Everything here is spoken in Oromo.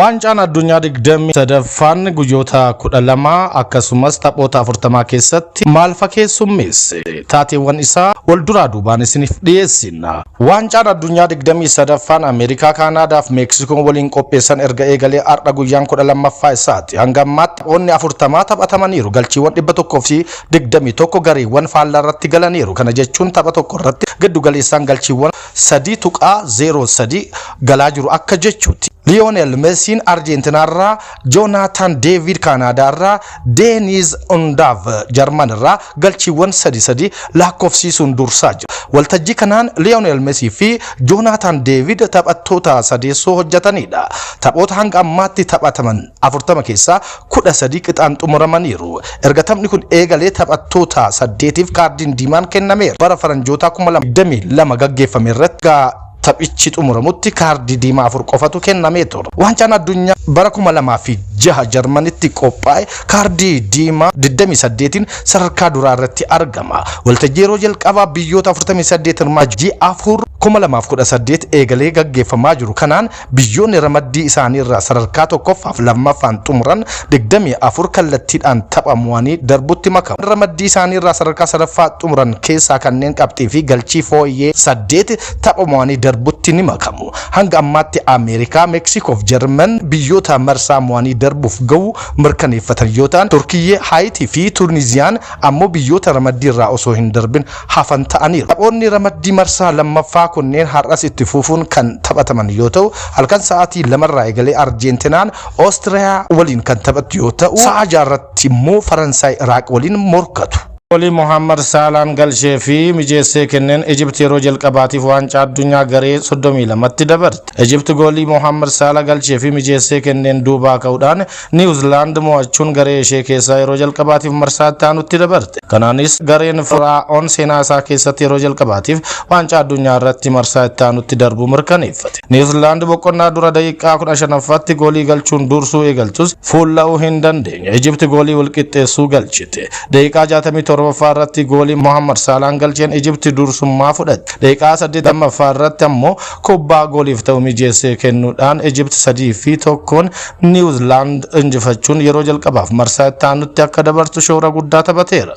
Waancaan addunyaa 23ffaan guyyoota 12 akkasumas taphoota 40 keessatti maal fakkeessummeesse taateewwan isaa wal duraa duubaan isiniif dhiyeessina. Waancaan addunyaa 23ffaan Ameerikaa, Kaanaadaa fi Meeksikoo waliin qopheessan erga eegalee har'a guyyaan 12ffaa isaati. Hanga ammaatti taphoonni 40 taphatamaniiru. Galchiiwwan 121 gareewwan faallaa irratti galaniiru. Kana jechuun tapha tokko irratti giddu galeessaan galchiiwwan 3.03 galaa jiru akka jechuuti. Lionel Messi Argentina irraa, Jonathan David Canada irraa, Deniz Undav German irraa galchiiwwan 3-3 lakkoofsiisuun dursaa jira. Waltajjii kanaan Lionel Messi fi Jonathan David taphattoota sadeessoo hojjetanidha. Taphoota hanga ammaatti taphataman 40 keessaa 13 qixaan xumuramaniiru. Erga taphni kun eegalee taphattoota 8tiif kaardiin diimaan kennameera. Bara faranjoota 2022 gaggeeffame irratti taphichi xumuramutti kaardii diimaa 4 qofatu kennamee ture. Waancaan addunyaa bara 2006 Jarmanitti qophaa'e kaardii diimaa 28 sadarkaa duraa irratti argama. Waltajjii yeroo jalqabaa biyyoota 48 hirmaachii 2018 eegalee gaggeeffamaa jiru. Kanaan biyyoonni ramaddii isaanii irraa sadarkaa tokkoffaaf lammaffaan xumuran 24 kallattiidhaan taphamuwanii darbutti makamu. Ramaddii isaanii irraa sadarkaa sadaffaa xumuran keessaa kanneen qabxii fi galchii fooyyee 8 taphamuwanii darbutti ni makamu. Hanga ammaatti Ameerikaa, Meeksikoo fi Jarman biyyoota marsaa mo'anii darbuuf ga'u mirkaneeffatan yoo ta'an, Turkiyyee, Haayitii fi Tuuniziyaan ammoo biyyoota ramaddii irraa osoo hin darbin hafan ta'aniiru. Taphoonni ramaddii marsaa lammaffaa kunneen har'as itti fufuun kan taphataman yoo ta'u, halkan sa'aatii 2 irraa eegalee Arjentiinaan Oostiriyaa waliin kan taphattu yoo ta'u, sa'a 6 irratti immoo Faransaay Iraaq waliin morkatu. Goolii Mohammad Salaan galchee fi mijeessee kenneen Egypt yeroo jalqabaatiif waancaa addunyaa garee 32tti dabarte. Egypt goolii Mohammad Salah galchee fi mijeessee kenneen duubaa ka'uudhaan Niwuzilaand mo'achuun garee ishee keessaa yeroo jalqabaatiif marsaatti aanutti dabarte. Kanaanis gareen Firaa'oon seenaa isaa keessatti yeroo jalqabaatiif waancaa addunyaa irratti marsaatti aanutti darbuu mirkaneeffate. Niwuzilaand boqonnaa dura daqiiqaa 15ffaatti goolii galchuun dursuu eegaltus fuulla'uu hin dandeenye. Egypt goolii walqixxeessuu galchite. Daqiiqaa 67 irratti goolii Mohammad Salaan galcheen Egypt dursummaa fudhatte. Daqiiqaa 80ffaa irratti ammoo kubbaa gooliif ta'u mijeessee kennuudhaan Egypt 3-1 Niwuzilaand injifachuun yeroo jalqabaaf marsaa itti aanutti akka dabartu shoora guddaa taphateera.